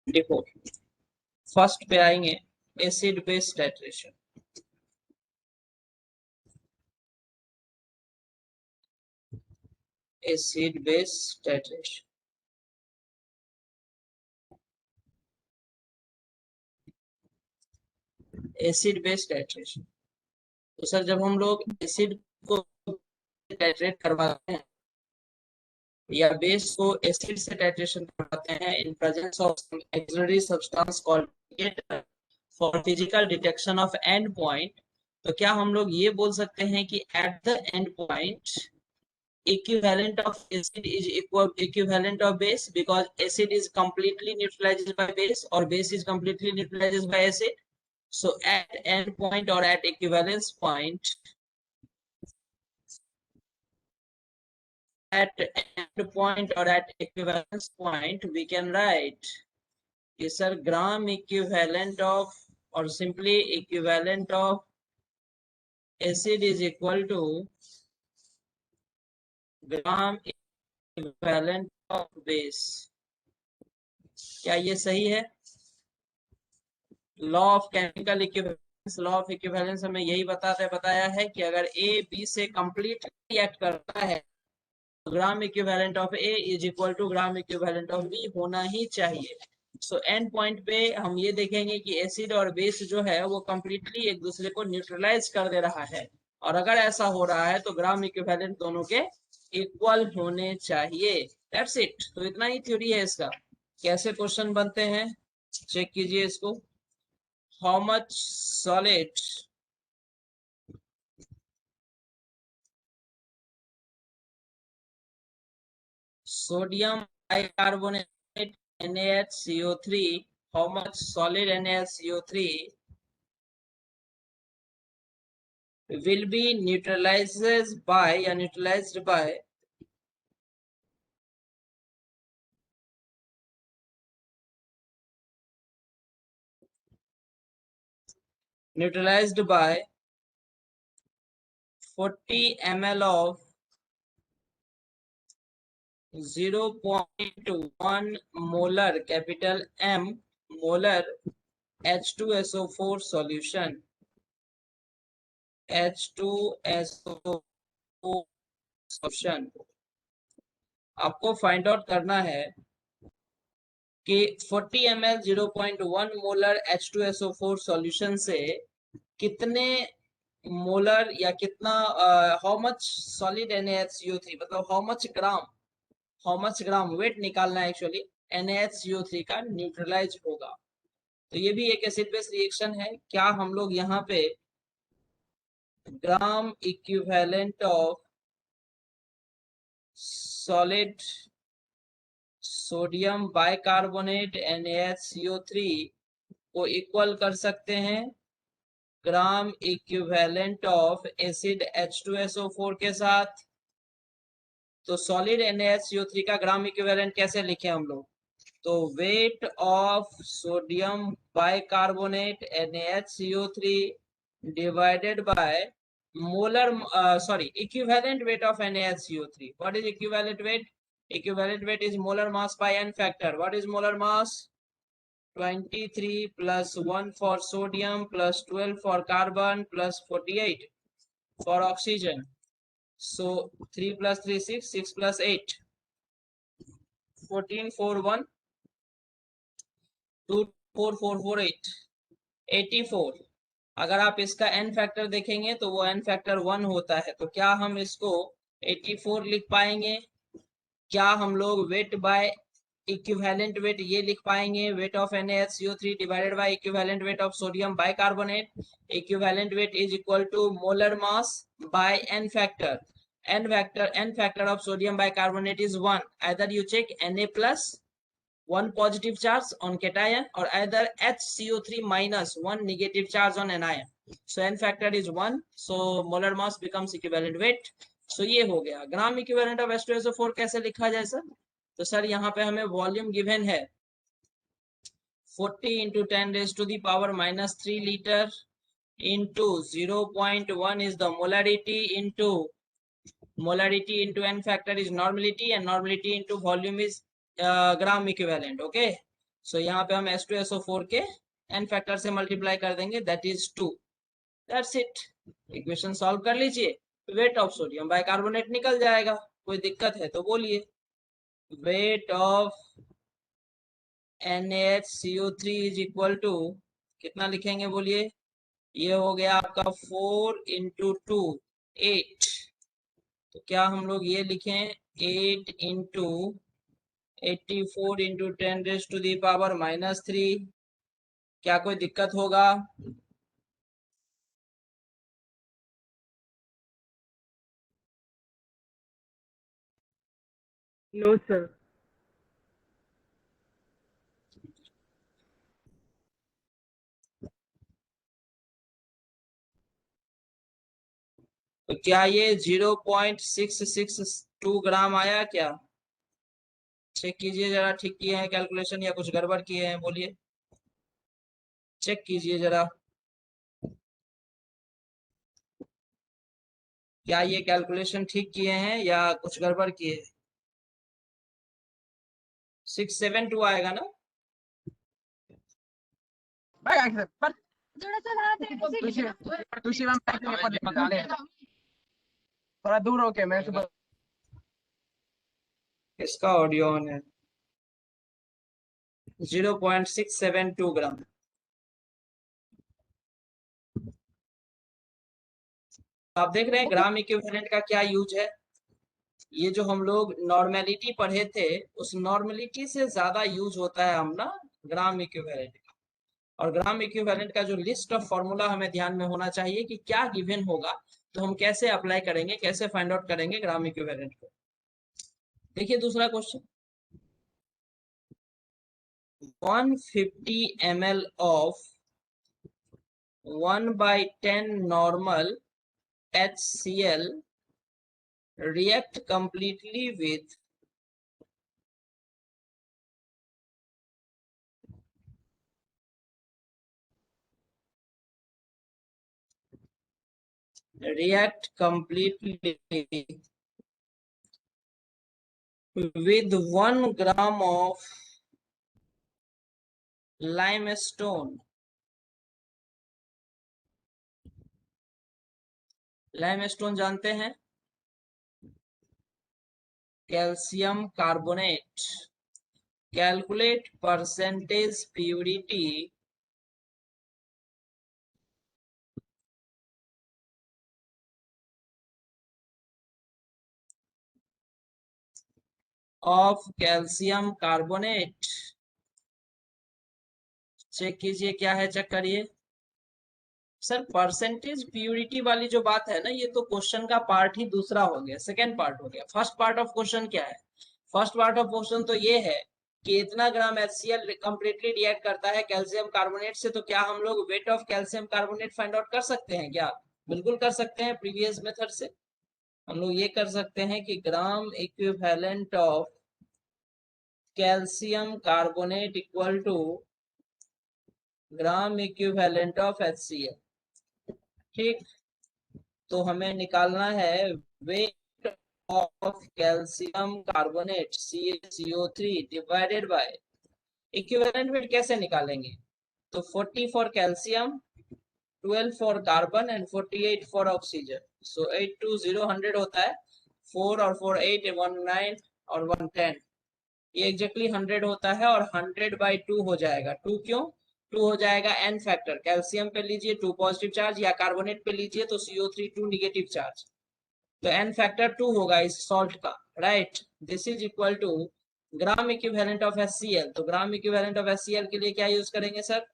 देखो फर्स्ट पे आएंगे acid base titration. Acid base titration, acid base titration. तो सर जब हम लोग एसिड को टाइट्रेट करवाते हैं या बेस को एसिड से टाइट्रेशन करवाते हैं in presence of some auxiliary substance called for physical detection of end point, तो क्या हम लोग ये बोल सकते हैं कि at the end point equivalent of acid is equivalent of base, because acid is completely neutralized by base or base is completely neutralized by acid. So at end point or at equivalence point, at end point or at equivalence point, we can write is sir gram equivalent of or simply equivalent of acid is equal to gram equivalent of base। क्या ये सही है? Law of chemical equivalence, law of equivalence हमें यही बताया है कि अगर ए बी से कंप्लीट रिएक्ट करता है तो gram equivalent of A is equal to gram equivalent of B होना ही चाहिए। सो एंड पॉइंट पे हम ये देखेंगे कि एसिड और बेस जो है वो कंप्लीटली एक दूसरे को न्यूट्रलाइज कर दे रहा है, और अगर ऐसा हो रहा है तो ग्राम इक्विवेलेंट दोनों के इक्वल होने चाहिए। That's it. तो इतना ही थ्योरी है इसका। कैसे क्वेश्चन बनते हैं चेक कीजिए इसको। How much solid sodium bicarbonate NaHCO3, how much solid NaHCO3 will be neutralized by neutralized by 40 ml of 0.1 molar capital M molar H2SO4 solution, H2SO4 solution। आपको फाइंड आउट करना है कि 40 ml 0.1 मोलर H2SO4 सॉल्यूशन से कितने molar या कितना how much solid NaHCO3, मतलब how much gram weight निकालना है एक्चुअली NaHCO3 का न्यूट्रलाइज होगा। तो ये भी एक एसिड बेस रिएक्शन है। क्या हम लोग यहाँ पे gram equivalent of solid sodium bicarbonate NaHCO3 को इक्वल कर सकते हैं ग्राम इक्विवेलेंट ऑफ एसिड H2SO4 के साथ? तो सॉलिड NaHCO3 का ग्राम इक्विवेलेंट कैसे लिखे हम लोग? तो wait of sodium bicarbonate NaHCO3 divided by molar equivalent weight of NaHCO3. What is equivalent weight? Equivalent weight is molar mass by n factor. What is molar mass? 23 plus 1 for sodium plus 12 for carbon plus 48 for oxygen. So 3 plus 3 6, 6 plus 8 14 4 1 2 4 4 4 8 84। अगर आप इसका n factor देखेंगे तो वो n factor 1 होता है। तो क्या हम इसको 84 लिख पाएंगे? क्या हम लोग वेट बाय इक्विवेलेंट वेट ये लिख पाएंगे? Weight of NaHCO3 divided by equivalent weight of sodium bicarbonate. Equivalent weight is equal to molar mass by n factor. n factor of sodium bicarbonate is 1. Either you check Na plus 1 positive charge on cation or either HCO3 minus 1 negative charge on anion. So n factor is 1, so molar mass becomes equivalent weight. So ये हो गया। ग्राम equivalent of H2SO4 कैसे लिखा जाए sir? तो sir यहाँ पे हमें वॉल्यूम गिवन है 40 into 10 raised to the power minus 3 liter into 0.1 is the molarity into n factor is normality and normality into volume is gram equivalent. Okay, सो यहाँ पे हम H2SO4 के n फैक्टर से मल्टीप्लाई कर देंगे, that is 2। That's it, equation solve कर लीजिए, wait of sodium bicarbonate निकल जाएगा। कोई दिक्कत है तो बोलिए। Weight of NaHCO3 is equal to कितना लिखेंगे बोलिए? ये हो गया आपका 4 इंटू 2 8। तो क्या हम लोग ये लिखें 8 into 84 into 10 raise to the power -3। क्या कोई दिक्कत होगा? No sir. तो क्या ये 0.662 ग्राम आया क्या? चेक कीजिए जरा, ठीक किए हैं कैलकुलेशन या कुछ गड़बड़ किए हैं बोलिए, चेक कीजिए जरा। क्या ये कैलकुलेशन ठीक किए हैं या कुछ गड़बड़ किए हैं? 672 आएगा ना? थोड़ा दूर होके मैं इसका ऑडियो ऑन है। 0.672 ग्राम। आप देख रहे हैं ग्राम इक्विवेलेंट का क्या यूज है। ये जो हम लोग नॉर्मेलिटी पढ़े थे, उस नॉर्मेलिटी से ज्यादा यूज होता है हम ना ग्राम इक्विवेलेंट का। और ग्राम इक्विवेलेंट का जो लिस्ट ऑफ फॉर्मूला हमें ध्यान में होना चाहिए कि क्या गिवन होगा, तो हम कैसे अप्लाई करेंगे, कैसे फाइंड आउट करेंगे ग्राम इक्विवेलेंट को। देखिए दूसरा question, 150 ml of 1/10 normal HCl react completely with react completely with 1 gram of limestone. Limestone जानते हैं, calcium carbonate. Calculate percentage purity of calcium carbonate. Check कीजिए क्या है, चेक करिए। सर परसेंटेज प्यूरिटी वाली जो बात है ना, ये तो क्वेश्चन का पार्ट ही दूसरा हो गया, सेकेंड पार्ट हो गया। फर्स्ट पार्ट ऑफ क्वेश्चन क्या है? फर्स्ट पार्ट ऑफ क्वेश्चन तो ये है कि इतना ग्राम HCl कंप्लीटली रिएक्ट करता है कैल्शियम कार्बोनेट से, तो क्या हम लोग wait of calcium carbonate find out कर सकते हैं क्या? बिल्कुल कर सकते हैं, प्रीवियस मेथड से हम लोग ये कर सकते हैं कि gram equivalent of calcium carbonate equal to gram equivalent of HCl। ठीक, तो हमें निकालना है weight of calcium carbonate CaCO3 divided by equivalent weight. कैसे निकालेंगे? तो 40 for calcium, 12 for carbon and 48 for oxygen. So 8 2 0 100 होता है, 4 और 4 8 1 9 और 1 10। ये एग्जैक्टली 100 होता है और 100/2 हो जाएगा। 2 क्यों? 2 हो जाएगा n फैक्टर। कैल्शियम पे लीजिए 2 पॉजिटिव चार्ज, या कार्बोनेट पे लीजिए तो CO3 2 निगेटिव चार्ज। तो n फैक्टर 2 होगा इस सॉल्ट का, right. This is equal to gram equivalent of HCl। तो ग्राम इक्विवेलेंट ऑफ HCl के लिए क्या यूज करेंगे सर?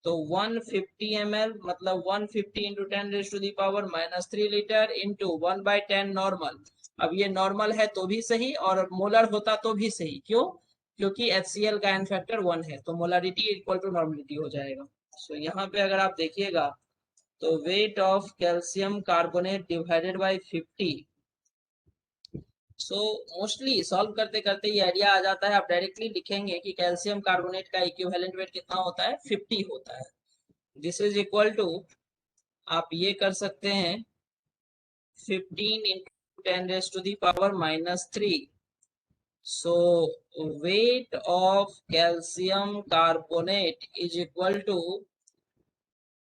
तो 150 ml मतलब 150 into 10 raise to the power -3 litre into 1/10 normal. अब ये नॉर्मल है तो भी सही, और मोलर होता तो भी सही। क्यों? क्योंकि HCl का n फैक्टर 1 है, तो मोलारिटी इक्वल टू नॉर्मलिटी हो जाएगा। सो यहाँ पे अगर आप देखिएगा तो wait of calcium carbonate divided by 50। So mostly solve करते करते ये आइडिया आ जाता है, आप डायरेक्टली लिखेंगे कि कैल्शियम कार्बोनेट का इक्विवेलेंट वेट कितना होता है? 50 होता है। दिस इज इक्वल टू, आप ये कर सकते हैं 15 into 10 raise to the power -3 So weight of calcium carbonate is equal to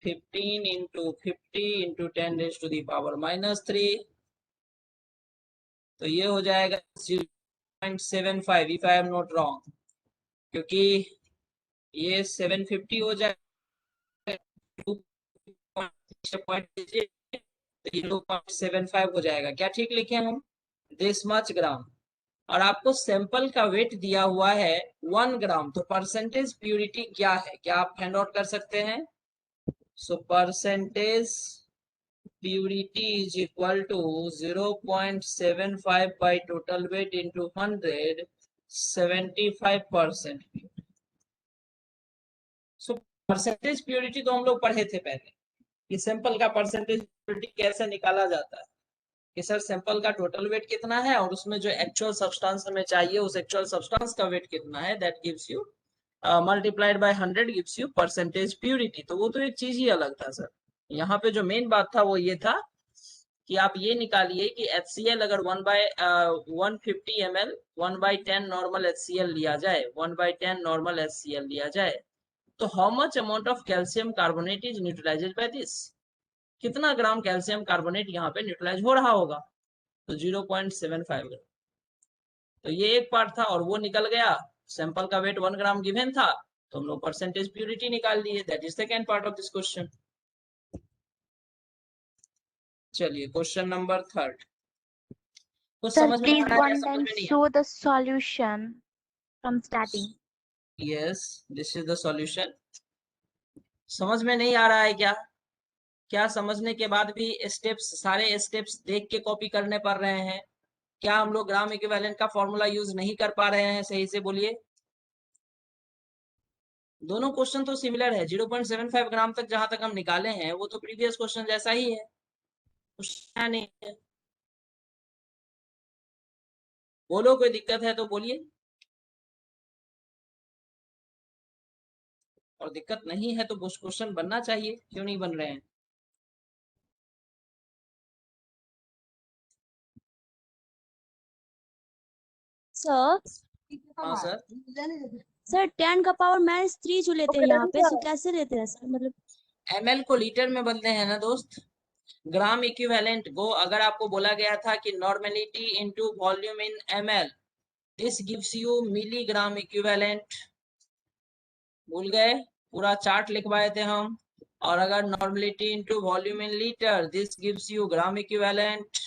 15 into 50 into 10 raised to the power -3. तो ये हो जाएगा 0.75 if I am not wrong, क्योंकि ये 750 हो जाएगा 0.75 हो जाएगा। क्या ठीक लिखे हम? दिस मच ग्राम। और आपको सैंपल का वेट दिया हुआ है 1 ग्राम, तो परसेंटेज प्यूरिटी क्या है, क्या आप फाइंड आउट कर सकते हैं? So percentage purity is equal to 0.75 by total weight into 100, 75%। So percentage purity तो हम लोग पढ़े थे पहले कि सैंपल का परसेंटेज प्योरिटी कैसे निकाला जाता है, कि सर सैंपल का टोटल वेट कितना है और उसमें जो एक्चुअल सब्सटेंस हमें चाहिए उस एक्चुअल सब्सटेंस का वेट कितना है, that gives you multiplied by 100 gives you percentage purity. तो वो तो एक चीज ही अलग था सर। यहाँ पे जो मेन बात था वो ये था कि आप ये निकालिए कि HCl अगर 150 ml 1/10 नॉर्मल HCl लिया जाए, 1/10 नॉर्मल HCl लिया जाए, तो how much amount of calcium carbonate is neutralised by this? कितना ग्राम कैल्शियम कार्बोनेट यहाँ पे न्यूट्रलाइज हो रहा होगा? तो 0.75 ग्राम। तो ये एक पार्ट था और वो निकल गया। सैंपल का वेट 1 ग्राम गिवन था, तो हम लोग परसेंटेज प्यूरिटी निकाल लिए। That is second part of this question. चलिए क्वेश्चन नंबर 3। कुछ Sir, समझ में आ please रहा है या one समझ time में नहीं show the solution from starting. Yes this is the solution. समझ में नहीं आ रहा है क्या? क्या समझने के बाद भी स्टेप्स, सारे स्टेप्स देख के कॉपी करने पड़ रहे हैं? क्या हम लोग ग्राम इक्विवेलेंट का फॉर्मूला यूज नहीं कर पा रहे हैं सही से? बोलिए। दोनों क्वेश्चन तो सिमिलर है। 0.75 ग्राम तक जहां तक हम निकाले हैं वो तो प्रीवियस क्वेश्चन जैसा ही है, कुछ नया नहीं है। बोलो कोई दिक्कत है तो बोलिए, और दिक्कत नहीं है तो क्वेश्चन बनना चाहिए, क्यों नहीं बन रहे हैं? सर हाँ सर। सर 10 का पावर -3 जो लेते हैं यहाँ पे, सो कैसे लेते हैं सर? मतलब ml को लीटर में बदलते हैं ना दोस्त। ग्राम इक्विवेलेंट को अगर आपको बोला गया था कि normality into volume in ml, this gives you milligram equivalent. भूल गए? पूरा चार्ट लिखवाए थे हम। और अगर normality into volume in litre, this gives you gram equivalent.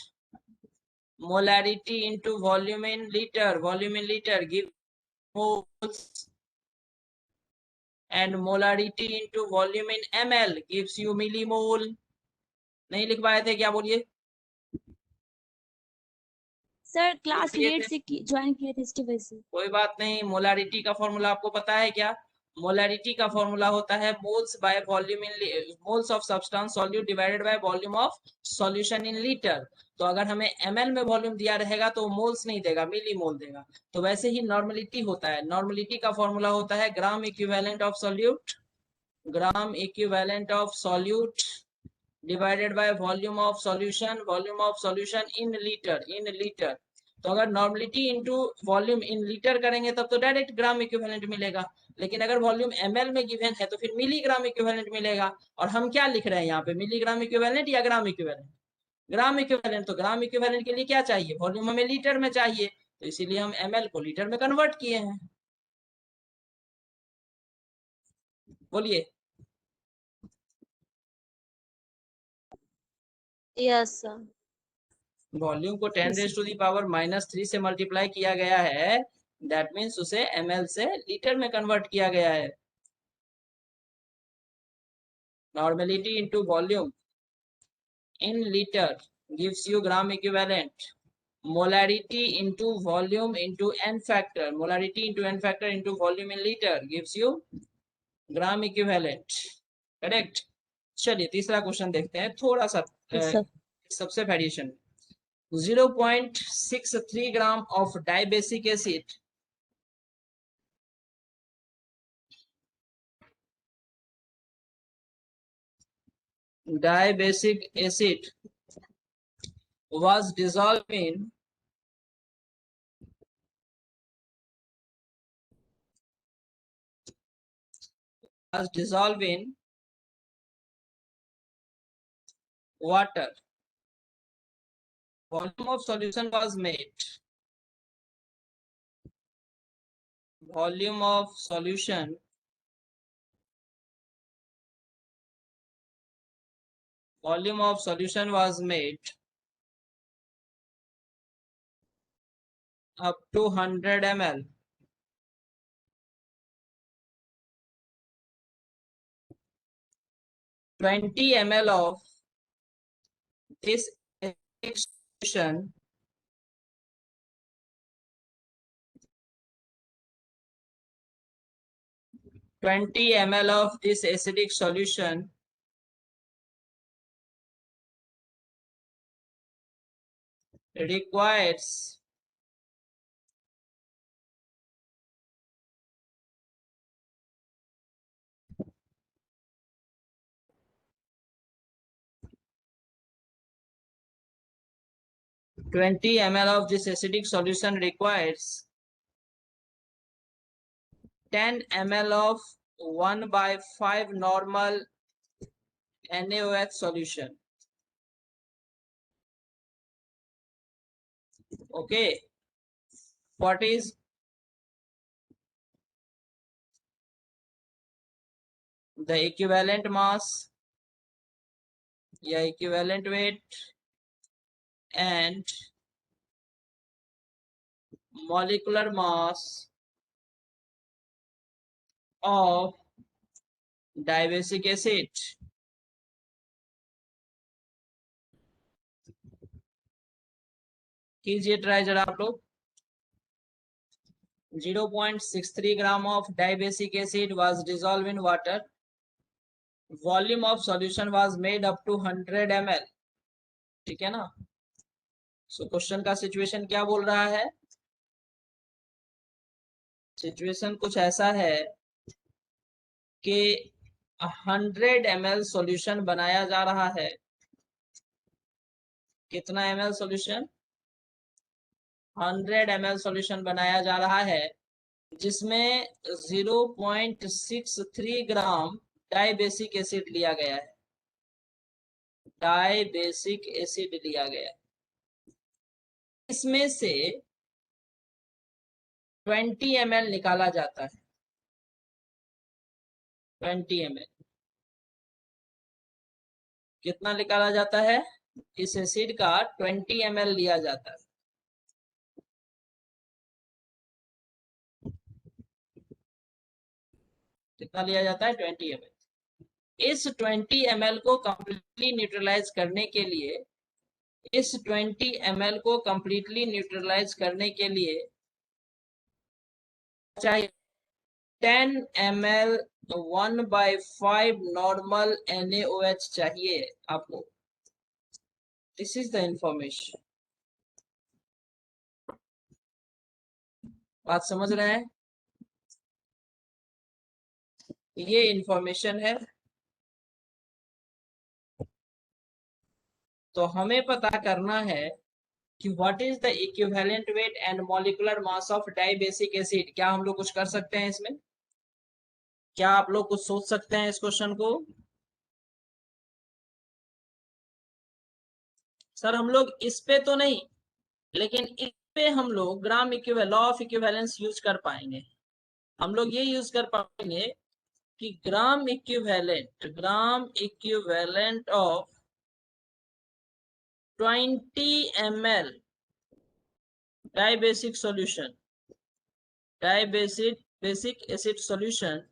Molarity into volume in litre, volume in litre give moles, and molarity into volume in ml gives you millimole। नहीं लिख पाए थे क्या? बोलिए। सर लिख क्लास दिए late थे। से ज्वाइन किए थे इसकी वजह से। कोई बात नहीं। मोलारिटी का फॉर्मूला आपको पता है क्या? मोलारिटी का फॉर्मूला होता है moles bye volume in, moles of substance solute divided by volume of solution in litre. तो अगर हमें ml में वॉल्यूम दिया रहेगा तो मोल्स नहीं देगा, मिली मोल देगा। तो वैसे ही नॉर्मलिटी होता है। नॉर्मलिटी का फॉर्मूला होता है gram equivalent of solute, gram equivalent of solute divided by volume of solution, volume of solution in litre, in litre. तो अगर normality into volume in litre करेंगे तब तो डायरेक्ट ग्राम इक्विवेलेंट मिलेगा, लेकिन अगर वॉल्यूम ml में गिवन है तो फिर मिलीग्राम इक्विवेलेंट मिलेगा। और हम क्या लिख रहे हैं यहाँ पे, मिलीग्राम इक्विवेलेंट या ग्राम इक्विवेलेंट? Gram equivalent. तो ग्राम इक्विवेलेंट के लिए क्या चाहिए? वॉल्यूम हमें लीटर में चाहिए, तो इसीलिए हम ml को लीटर में कन्वर्ट किए हैं। बोलिए। Yes sir. वॉल्यूम को 10 रेज टू दी पावर -3 से मल्टीप्लाई किया गया है, दैट मीन्स उसे ml से लीटर में कन्वर्ट किया गया है। Normality into volume in litre gives you gram equivalent. Molarity into volume into n factor, molarity into n factor into volume in litre gives you gram equivalent. Correct. चलिए तीसरा question देखते हैं, थोड़ा सा सर सबसे variation. 0.63 gram of dibasic acid was dissolved in was dissolved in water. Volume of solution was made. Volume of solution was made up to 100 ml. (20 ml of this solution of this acidic solution requires 20 ml of this acidic solution requires 10 ml of 1/5 normal NaOH solution. Okay, what is the equivalent mass या equivalent weight and molecular mass of dibasic acid? कीजिए try जरा आप लोग. 0.63 gram of dibasic acid was dissolved in water. Volume of solution was made up to 100 ml. ठीक है ना. So question का situation क्या बोल रहा है? सिचुएशन कुछ ऐसा है कि 100 ml सॉल्यूशन बनाया जा रहा है. कितना ml सॉल्यूशन? 100 ml सॉल्यूशन बनाया जा रहा है जिसमें 0.63 ग्राम डाइबेसिक एसिड लिया गया है. डाइबेसिक एसिड लिया गया है. इसमें से 20 ml निकाला जाता है. 20 ml कितना निकाला जाता है? इस एसिड का 20 ml लिया जाता है. कितना लिया जाता है? 20 ml. इस 20 ml को कंप्लीटली न्यूट्रलाइज करने के लिए चाहिए 10 ml 1/5 नॉर्मल NaOH चाहिए आपको. This is the information. बात समझ रहे हैं? ये इंफॉर्मेशन है. तो हमें पता करना है कि what is the equivalent weight and molecular mass of dibasic acid. क्या हम लोग कुछ कर सकते हैं इसमें? क्या आप लोग कुछ सोच सकते हैं इस क्वेश्चन को? सर हम लोग इस पे तो नहीं, लेकिन इस पे हम लोग gram equivalent law of equivalence use कर पाएंगे. हम लोग ये यूज कर पाएंगे कि gram equivalent of 20 ml dibasic solution, dibasic acid solution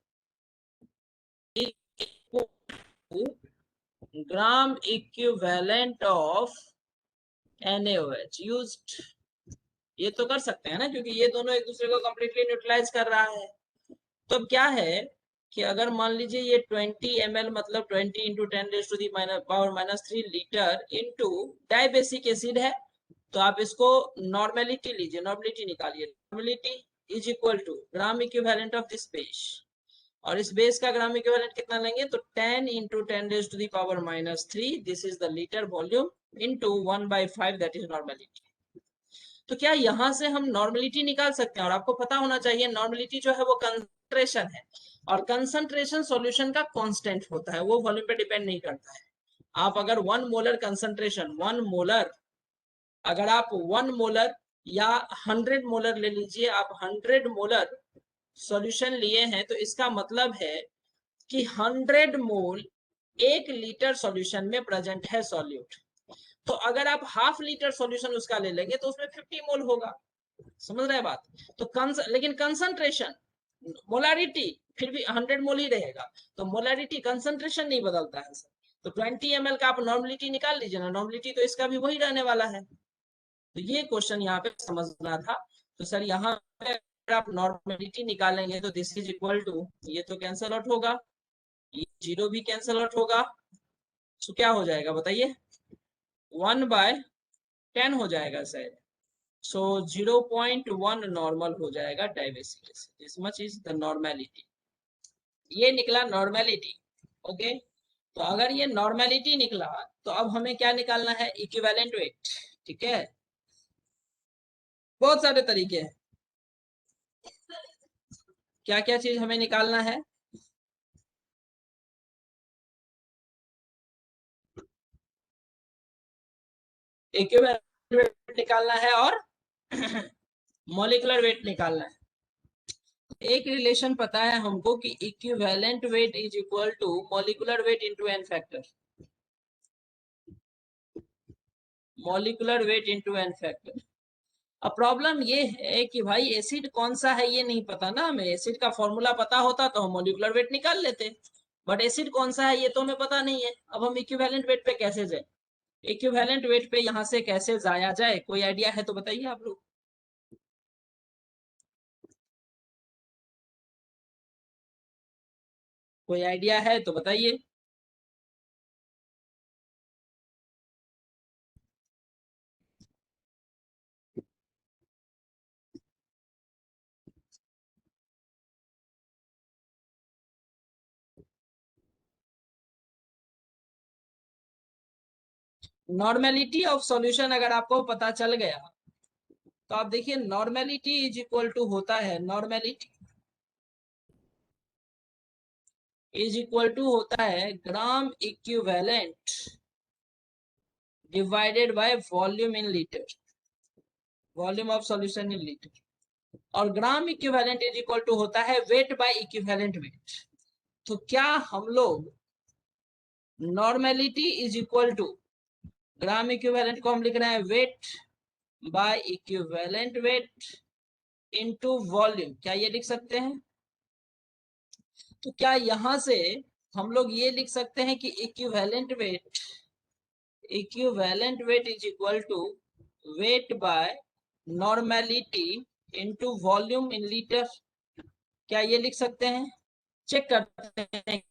gram equivalent of NaOH used. ये तो कर सकते हैं ना, क्योंकि ये दोनों एक दूसरे को कंप्लीटली न्यूट्रलाइज कर रहा है. तो अब क्या है कि अगर मान लीजिए ये 20 ml मतलब 20 into 10⁻³ litre into dibasic acid है, तो आप इसको नॉर्मेलिटी लीजिए, नॉर्मेलिटी निकालिए. Normality is equal to gram equivalent of this base, और इस बेस का ग्राम इक्विवेलेंट कितना लेंगे? तो 10 into 10⁻³ this is the litre volume into 1/5 that is normality. तो क्या यहाँ से हम नॉर्मेलिटी निकाल सकते हैं? और आपको पता होना चाहिए नॉर्मेलिटी जो है वो कंसंट्रेशन है, और कंसंट्रेशन सॉल्यूशन का कांस्टेंट होता है, वो वॉल्यूम पे डिपेंड नहीं करता है। आप अगर 1 मोलर कंसंट्रेशन, 1 मोलर, अगर आप 1 मोलर या 100 मोलर ले लीजिए, आप 100 मोलर सॉल्यूशन लिए हैं, तो इसका मतलब है कि 100 मोल 1 लीटर सॉल्यूशन में प्रेजेंट है सॉल्यूट। तो अगर आप हाफ लीटर सॉल्यूशन उसका ले लेंगे तो उसमें 50 मोल होगा। समझ रहे हैं बात? तो लेकिन कंसंट्रेशन, मोलारिटी फिर भी 100 मोल ही रहेगा, तो मोलारिटी कंसंट्रेशन नहीं बदलता है सर। तो 20 ml का आप नॉर्मलिटी निकाल लीजिए ना, नॉर्मलिटी तो इसका भी वही रहने वाला है। तो ये क्वेश्चन यहाँ पे समझना था। तो सर यहाँ पे अगर आप नॉर्मलिटी निकालेंगे तो दिस इज इक्वल टू, ये तो कैंसल आउट होगा, ये 0 भी कैंसल आउट होगा, तो क्या हो जाएगा बताइए, 1/10 हो जाएगा सर। सो 0.1 नॉर्मल हो जाएगा डाइवेसिटी, this much is the normality. ये निकला नॉर्मेलिटी। ओके, तो अगर ये नॉर्मेलिटी निकला तो अब हमें क्या निकालना है, इक्विवेलेंट वेट। ठीक है, बहुत सारे तरीके हैं, क्या क्या चीज हमें निकालना है। इक्विवेलेंट वेट निकालना है और मॉलिक्यूलर वेट निकालना है। एक रिलेशन पता है हमको कि equivalent weight is equal to molecular weight into N factor, molecular weight into N factor. अब प्रॉब्लम ये है कि भाई एसिड कौन सा है ये नहीं पता ना हमें, एसिड का फॉर्मूला पता होता तो हम मॉलिक्यूलर वेट निकाल लेते, बट एसिड कौन सा है ये तो हमें पता नहीं है। अब हम इक्विवेलेंट वेट पे कैसे जाए, इक्विवेलेंट वेट पे यहाँ से कैसे जाया जाए, कोई आइडिया है तो बताइए आप लोग। कोई आइडिया है तो बताइए। नॉर्मेलिटी ऑफ सॉल्यूशन अगर आपको पता चल गया तो आप देखिए, नॉर्मेलिटी इज इक्वल टू होता है, नॉर्मेलिटी इज इक्वल टू होता है gram equivalent divided by volume in litre, volume of solution in litre. और gram equivalent is equal to होता है वेट बाय इक्विवेलेंट वेट। तो क्या हम लोग normality is equal to gram equivalent को हम लिख रहे हैं weight by equivalent weight into volume, क्या ये लिख सकते हैं? तो क्या यहां से हम लोग ये लिख सकते हैं कि equivalent weight is equal to weight by normality into volume in litre, क्या ये लिख सकते हैं? चेक करते हैं।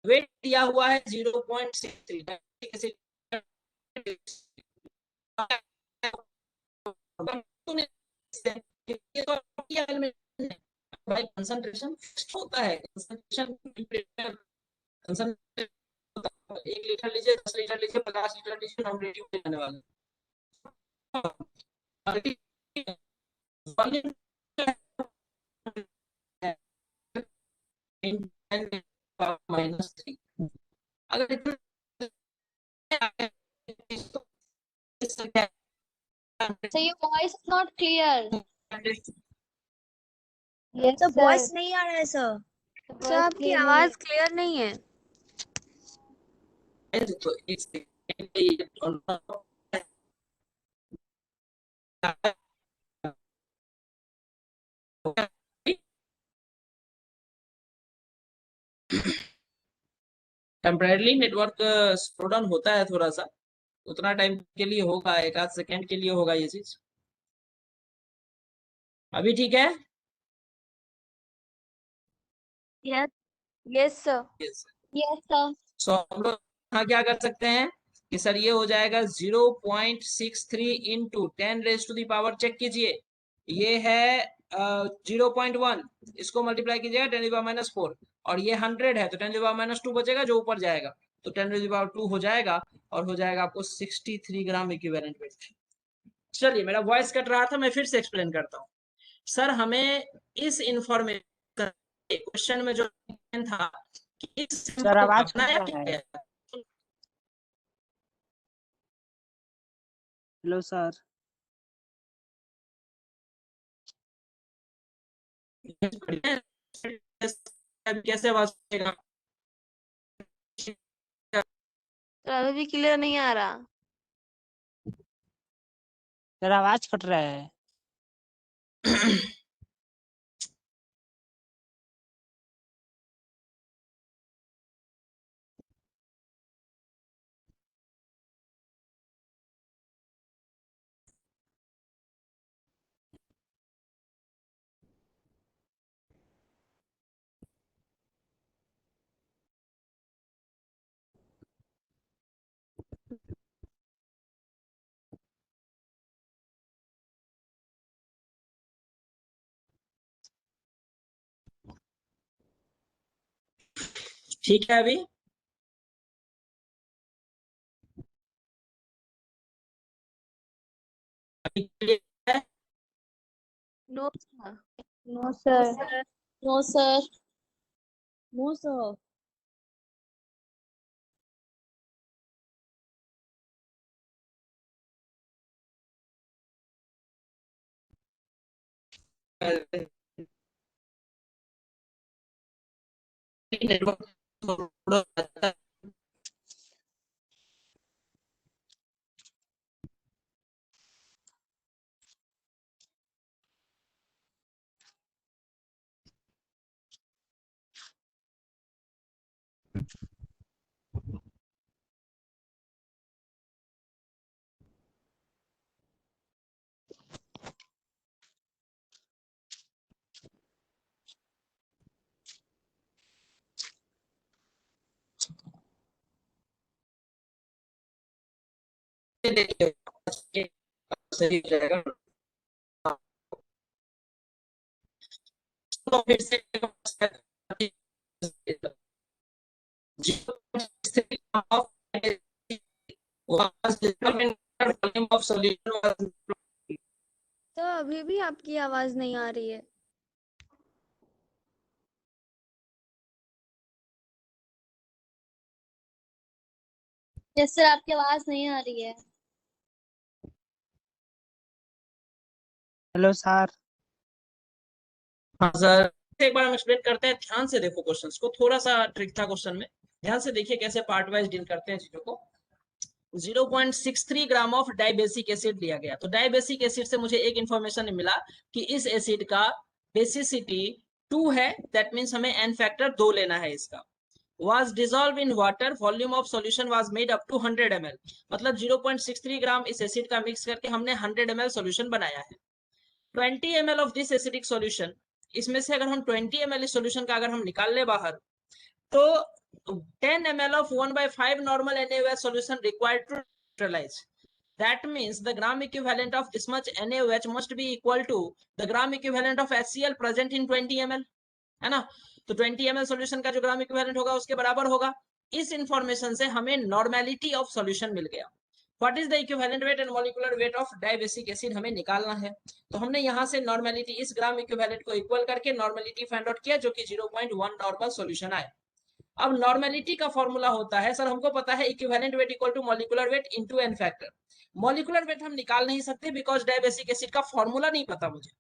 वेट दिया हुआ है 0.63, भाई कंसंट्रेशन होता है, कंसंट्रेशन 1 लीटर लीजिए, 10 लीटर लीजिए, 50 लीटर लीजिए, नॉर्मेलिटी में जाने वाला -3। अगर So your voice is not clear. Yes, तो sir. वॉइस नहीं आ रहा है सर। सर आपकी आवाज क्लियर नहीं है। तो एक second, temporary network slow down होता है थोड़ा सा, उतना टाइम के लिए होगा, 1 आध सेकंड के लिए होगा ये चीज। अभी ठीक है? Yes, yes, sir. Yes. Yes, sir. सो हम लोग यहाँ क्या कर सकते हैं कि सर ये हो जाएगा 0.63 इंटू 10⁻⁴, चेक कीजिए, ये है 0.1, इसको मल्टीप्लाई कीजिएगा 10⁻⁴, और ये 100 है तो 10⁻² बचेगा जो ऊपर जाएगा, तो 10⁻² हो जाएगा, और हो जाएगा आपको 63 ग्राम इक्विवेलेंट वेट। चलिए, मेरा वॉइस कट रहा था, मैं फिर से एक्सप्लेन करता हूँ। सर हमें इस इंफॉर्मेशन क्वेश्चन में जो था कि इस सर symbol को आवाज कट बनाया रहा है। गया। Hello sir. कैसे आवाज आएगा? सर अभी भी क्लियर नहीं आ रहा। सर आवाज कट रहा है। ठीक है अभी? अभी clear है? No sir. No sir. No sir. No sir. Network सही हो जाएगा। तो फिर से volume of solution was तो अभी भी आपकी आवाज नहीं आ रही है। यस सर आपकी आवाज नहीं आ रही है। Hello sir. हाँ सर, एक बार हम एक्सप्लेन करते हैं, ध्यान से देखो क्वेश्चंस को, थोड़ा सा ट्रिक था क्वेश्चन में, ध्यान से देखिए कैसे पार्ट वाइज डील करते हैं चीजों को। 0.63 ग्राम ऑफ डाइबेसिक एसिड लिया गया, तो डाइबेसिक एसिड से मुझे एक इंफॉर्मेशन मिला कि इस एसिड का बेसिसिटी 2 है, दैट मींस हमें एन फैक्टर 2 लेना है इसका। was dissolved in water, volume of solution was made up to 100 ml, मतलब 0.63 ग्राम इस एसिड का मिक्स करके हमने 100 ml सॉल्यूशन बनाया है। 20 ml of this acidic solution, इसमें से अगर हम 20 ml इस सॉल्यूशन का अगर हम निकाल ले बाहर, तो 10 ml of 1/5 normal NaOH solution required to neutralize. That means the gram equivalent of this much NaOH must be equal to the gram equivalent of HCl present in 20 ml, है ना? तो 20 ml सॉल्यूशन का जो gram equivalent होगा उसके बराबर होगा। इस इंफॉर्मेशन से हमें नॉर्मेलिटी ऑफ सॉल्यूशन मिल गया। What is the equivalent weight and molecular weight of dibasic acid हमें निकालना है। तो हमने यहां से नॉर्मेलिटी, इस ग्राम इक्विवेलेंट को इक्वल करके नॉर्मेलिटी फाइंड आउट किया, जो कि 0.1 नॉर्मल सॉल्यूशन आए। अब नॉर्मेलिटी का फॉर्मूला होता है, सर हमको पता है equivalent weight equal to molecular weight into N factor. Molecular weight हम निकाल नहीं सकते बिकॉज डाइबेसिक एसिड का फॉर्मूला नहीं पता मुझे,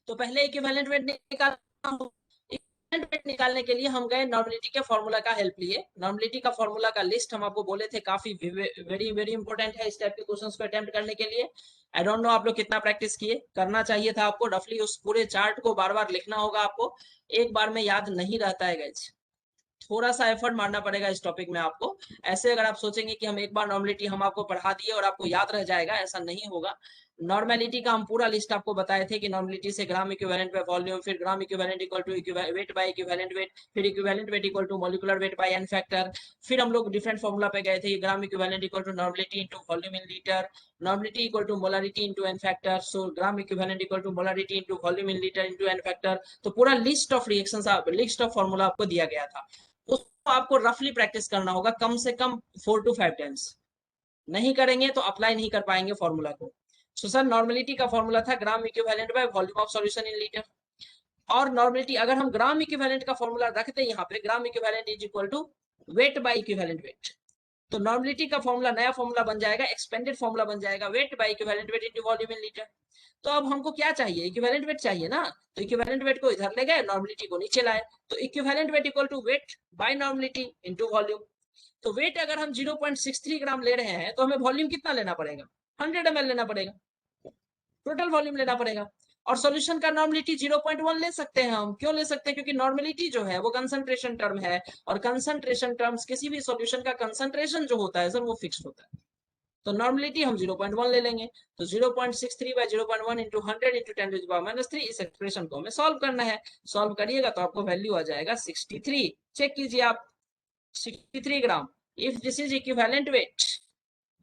तो पहले इक्विवेलेंट वेट निकालना। इक्विवेलेंट वेट निकालने के लिए हम गए नॉर्मेलिटी के फॉर्मूला का हेल्प लिए। नॉर्मेलिटी का फॉर्मूला का लिस्ट हम आपको बोले थे, काफी वेरी वेरी इंपॉर्टेंट है इस टाइप के क्वेश्चंस को अटेम्प्ट करने के लिए। आई डोंट नो आप लोग कितना प्रैक्टिस किए, करना चाहिए था आपको। रफली उस पूरे चार्ट को बार बार लिखना होगा आपको, एक बार में याद नहीं रहता है गाइस, थोड़ा सा एफर्ट मारना पड़ेगा इस टॉपिक में आपको। ऐसे अगर आप सोचेंगे कि हम एक बार नॉर्मेलिटी हम आपको पढ़ा दिए और आपको याद रह जाएगा, ऐसा नहीं होगा। नॉर्मेलिटी का हम पूरा लिस्ट आपको बताए थे कि नॉर्मेलिटी से ग्राम इक्विवेलेंट बाय वॉल्यूम, फिर gram equivalent equal to weight by equivalent weight, फिर equivalent weight equal to molecular weight by N factor. फिर हम लोग डिफरेंट फॉर्मूला पे गए थे, gram equivalent equal to normality into volume in litre, normality equal to molarity into N factor, so gram equivalent equal to molarity into volume in litre into N factor. तो पूरा list of reactions, list of formula आपको दिया गया था, उसको आपको रफली practice करना होगा कम से कम 4 to 5 टाइम्स। नहीं करेंगे तो अप्लाई नहीं कर पाएंगे फॉर्मूला को। सो सर नॉर्मेलिटी का फॉर्मूला था gram equivalent by volume of solution in litre. और नॉर्मेलिटी अगर हम ग्राम इक्विवेलेंट का फॉर्मूला रखते हैं यहाँ पे, gram equivalent is equal to weight by equivalent weight, तो नॉर्मेलिटी का फॉर्मूला नया फॉर्मूला बन जाएगा, एक्सपेंडेड फॉर्मूला बन जाएगा weight by equivalent weight into volume in litre. तो अब हमको क्या चाहिए, इक्विवेलेंट वेट चाहिए ना, तो इक्विवेलेंट वेट को इधर ले गए, नॉर्मेलिटी को नीचे लाए, तो equivalent weight equal to weight by normality into volume. तो वेट अगर हम 0.63 ग्राम ले रहे हैं तो हमें वॉल्यूम कितना लेना पड़ेगा, 100 ml लेना पड़ेगा, टोटल वॉल्यूम लेना पड़ेगा। और सॉल्यूशन का नॉर्मेलिटी 0.1 ले सकते हैं हम, क्यों ले सकते हैं, क्योंकि नॉर्मेलिटी जो है वो कंसंट्रेशन टर्म है, और कंसंट्रेशन टर्म्स किसी भी सॉल्यूशन का कंसंट्रेशन जो होता है सर वो फिक्स्ड होता है, तो नॉर्मेलिटी हम 0.1 ले लेंगे। तो 0.63 बाय 0.1 इंटू 100 इंटू 10⁻³ इस एक्सप्रेशन को हमें सॉल्व करना है। सॉल्व करिएगा तो आपको वैल्यू आ जाएगा 63। चेक कीजिए आप, 63 gram. If this is equivalent weight,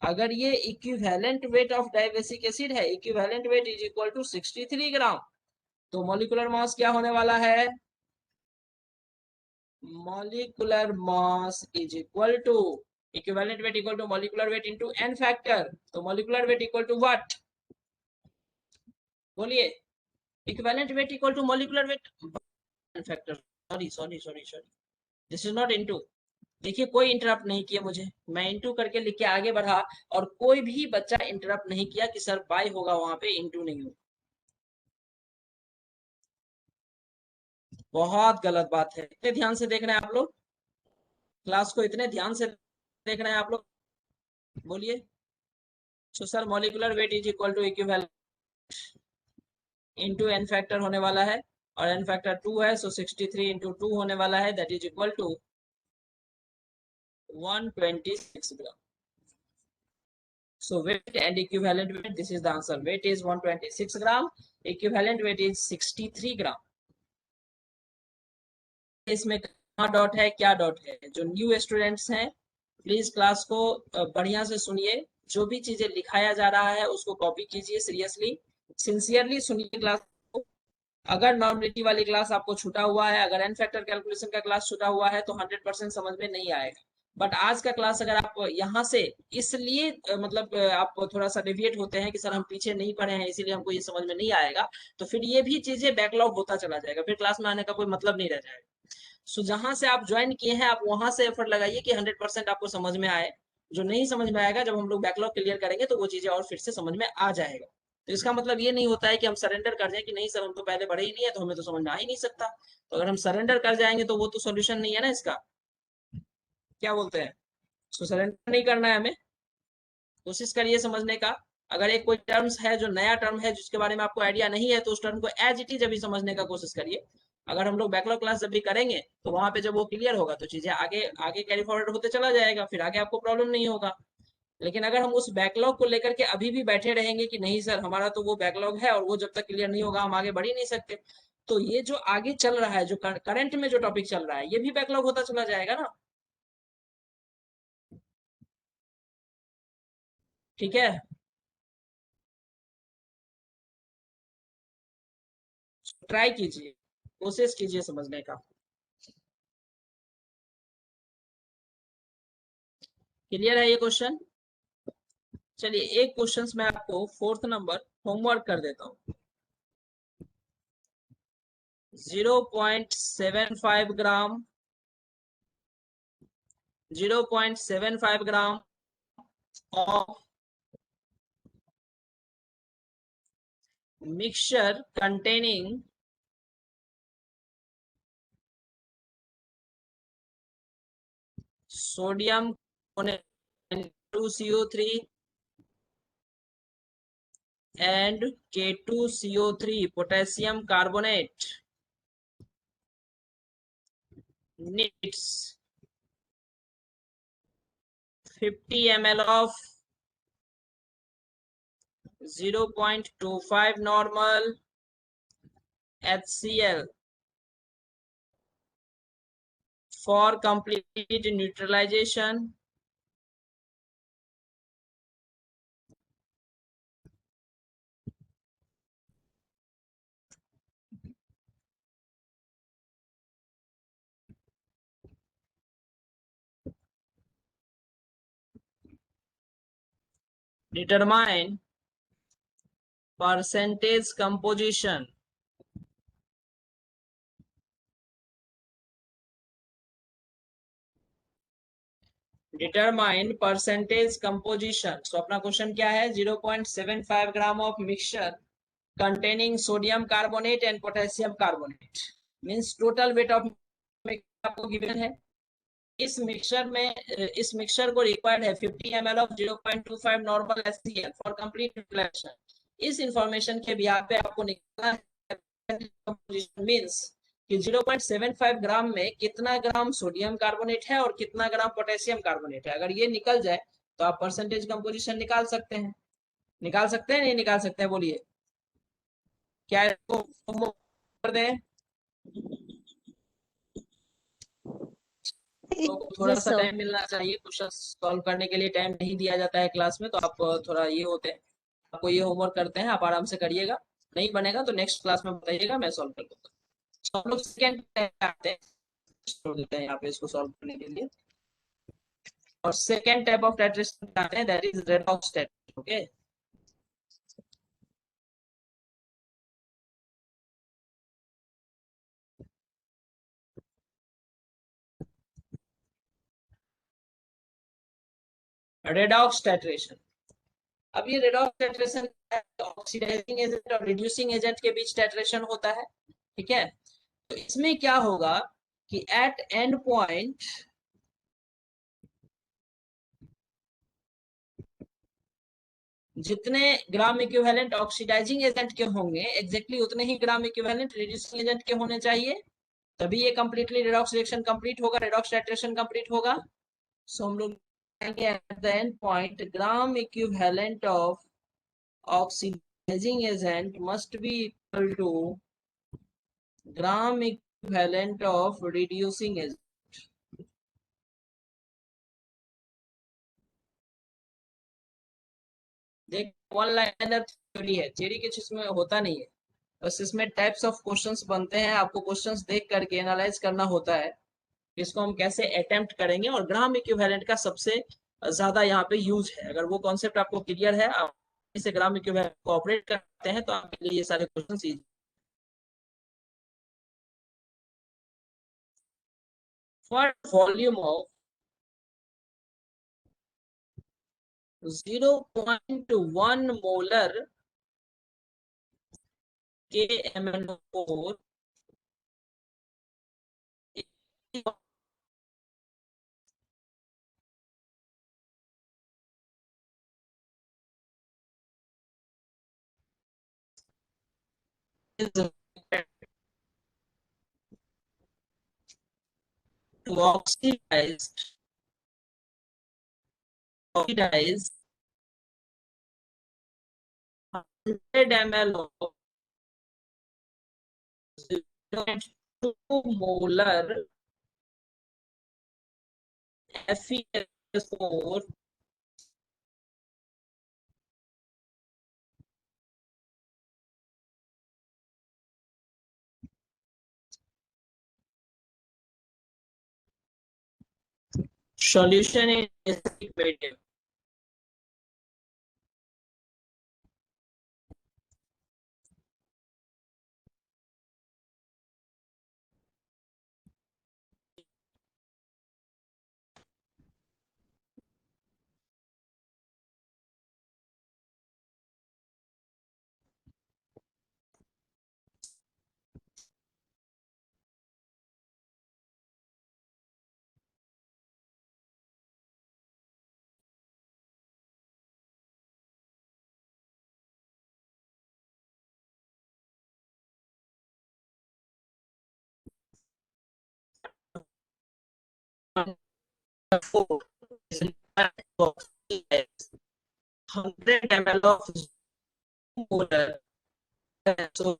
अगर ये equivalent weight of dibasic acid है, equivalent weight is equal to 63 gram, तो मॉलिक्यूलर मास क्या होने वाला है, molecular mass is equal to equivalent weight equal to molecular weight into n factor, तो molecular weight equal to what, बोलिए, equivalent weight equal to molecular weight n factor, sorry sorry sorry sorry, this is not into. देखिए कोई interrupt नहीं किया मुझे, मैं into करके लिख के आगे बढ़ा, और कोई भी बच्चा इंटरप्ट नहीं किया कि सर बाय होगा वहां पे, इंटू नहीं होगा। बहुत गलत बात है, इतने ध्यान से देखना है आप लोग, क्लास को इतने ध्यान से देखना है आप लोग, बोलिए। So sir molecular weight is equal to equivalent into n factor होने वाला है, और n फैक्टर 2 है, सो 63 इंटू 2 होने वाला है, that is equal to 126 gram. So weight and equivalent weight, this is the answer. Weight is 126 gram, equivalent weight is 63 gram. इसमें कहाँ डॉट है, क्या डॉट है, जो न्यू स्टूडेंट्स हैं प्लीज क्लास को बढ़िया से सुनिए, जो भी चीजें लिखाया जा रहा है उसको कॉपी कीजिए, सीरियसली सिंसियरली सुनिए क्लास को। अगर नॉर्मेलिटी वाली क्लास आपको छूटा हुआ है, अगर एन फैक्टर कैलकुलेशन का क्लास छूटा हुआ है, तो 100% समझ में नहीं आएगा। बट आज का क्लास अगर आप यहाँ से इसलिए मतलब आप थोड़ा सा डेविएट होते हैं कि सर हम पीछे नहीं पढ़े हैं इसलिए हमको ये समझ में नहीं आएगा, तो फिर ये भी चीजें बैकलॉग होता चला जाएगा, फिर क्लास में आने का कोई मतलब नहीं रह जाएगा। सो जहां से आप ज्वाइन किए हैं आप वहां से एफर्ट लगाइए कि 100% आपको समझ में आए। जो नहीं समझ में आएगा, जब हम लोग बैकलॉग क्लियर करेंगे तो वो चीजें और फिर से समझ में आ जाएगा। तो इसका मतलब ये नहीं होता है कि हम सरेंडर कर जाए कि नहीं सर हम तो पहले पढ़े ही नहीं है तो हमें तो समझ में आ ही नहीं सकता, तो अगर हम सरेंडर कर जाएंगे तो वो तो सोल्यूशन नहीं है ना इसका, क्या बोलते हैं। सो सरेंडर नहीं करना है हमें, कोशिश करिए समझने का। अगर एक कोई टर्म्स है जो नया टर्म है जिसके बारे में आपको आइडिया नहीं है, तो उस टर्म को एज इट इज अभी समझने का कोशिश करिए। अगर हम लोग बैकलॉग क्लास जब भी करेंगे तो वहां पे जब वो क्लियर होगा तो चीजें आगे आगे कैरी फॉरवर्ड होते चला जाएगा, फिर आगे आपको प्रॉब्लम नहीं होगा। लेकिन अगर हम उस बैकलॉग को लेकर के अभी भी बैठे रहेंगे कि नहीं सर हमारा तो वो बैकलॉग है और वो जब तक क्लियर नहीं होगा हम आगे बढ़ ही नहीं सकते, तो ये जो आगे चल रहा है, जो करंट में जो टॉपिक चल रहा है, ये भी बैकलॉग होता चला जाएगा ना, ठीक है। ट्राई कीजिए, कोशिश कीजिए समझने का। क्लियर है ये क्वेश्चन। चलिए एक क्वेश्चन मैं आपको 4th नंबर होमवर्क कर देता हूँ। 0.75 ग्राम 0.75 ग्राम of mixture containing sodium carbonate 2CO3 and K2CO3 potassium carbonate needs 50 ml of 0.25 normal HCl for complete neutralization determine percentage composition determine percentage composition. So अपना क्वेश्चन क्या है, 0.75 gram of mixture containing sodium carbonate and potassium carbonate means total weight of आपको given है। इस mixture को required है 50 ml of 0.25 normal HCl for complete utilisation. इस information के बिहार पे आपको निकालना है मींस कि 0.75 ग्राम में कितना ग्राम सोडियम कार्बोनेट है और कितना ग्राम पोटेशियम कार्बोनेट है। अगर ये निकल जाए तो आप परसेंटेज कंपोजिशन निकाल सकते हैं। निकाल सकते हैं नहीं निकाल सकते हैं, बोलिए। क्या इसको कर दें? तो थोड़ा Yes, सा sir. टाइम मिलना चाहिए, क्वेश्चन सॉल्व करने के लिए टाइम नहीं दिया जाता है क्लास में, तो आप थोड़ा ये होते हैं, आपको ये होमवर्क करते हैं, आप आराम से करिएगा। नहीं बनेगा तो नेक्स्ट क्लास में बताइएगा, मैं सॉल्व कर दूंगा। तो हम लोग सेकंड आते हैं, छोड़ देते हैं यहाँ पे इसको सॉल्व करने के लिए। और सेकंड टाइप ऑफ टेट्रेशन आते हैं, that is redox titration. Okay, redox titration. अब ये रेडॉक्स टेट्रेशन ऑक्सीडाइजिंग एजेंट और रिड्यूसिंग एजेंट के बीच टेट्रेशन होता है, ठीक है। तो इसमें क्या होगा कि एट एंड पॉइंट जितने ग्राम इक्विवेलेंट ऑक्सीडाइजिंग एजेंट के होंगे एग्जैक्टली उतने ही ग्राम इक्विवेलेंट रिड्यूसिंग एजेंट के होने चाहिए, तभी ये कंप्लीटली रेडॉक्स रिएक्शन कंप्लीट होगा, रेडॉक्स टाइट्रेशन कंप्लीट होगा। सो हम लोग at the end point gram equivalent of oxidising agent must be equal to gram equivalent of reducing agent. देख, वन लाइनर थ्योरी है, थ्योरी के चीज में होता नहीं है, बस इसमें टाइप्स ऑफ क्वेश्चंस बनते हैं, आपको क्वेश्चंस देख करके एनालाइज करना होता है इसको हम कैसे अटेम्प्ट करेंगे, और ग्राम इक्विवेलेंट का सबसे ज्यादा यहाँ पे यूज है। अगर वो कॉन्सेप्ट आपको क्लियर है, आप इसे ग्राम इक्विवेलेंट को ऑपरेट करते हैं, तो आपके लिए ये सारे questions easy. For volume of 0.1 molar KMnO4 is to oxidize 100 ml of 0.2 molar FeS4 solution in acidic medium। Four is required to oxidize 100 ml of molar so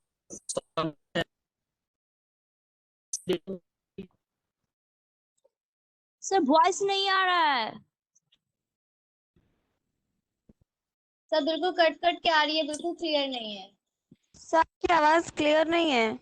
sir voice नहीं आ रहा है। सर बिल्कुल कट कट के आ रही है, बिल्कुल clear नहीं है। सर की आवाज क्लियर नहीं है।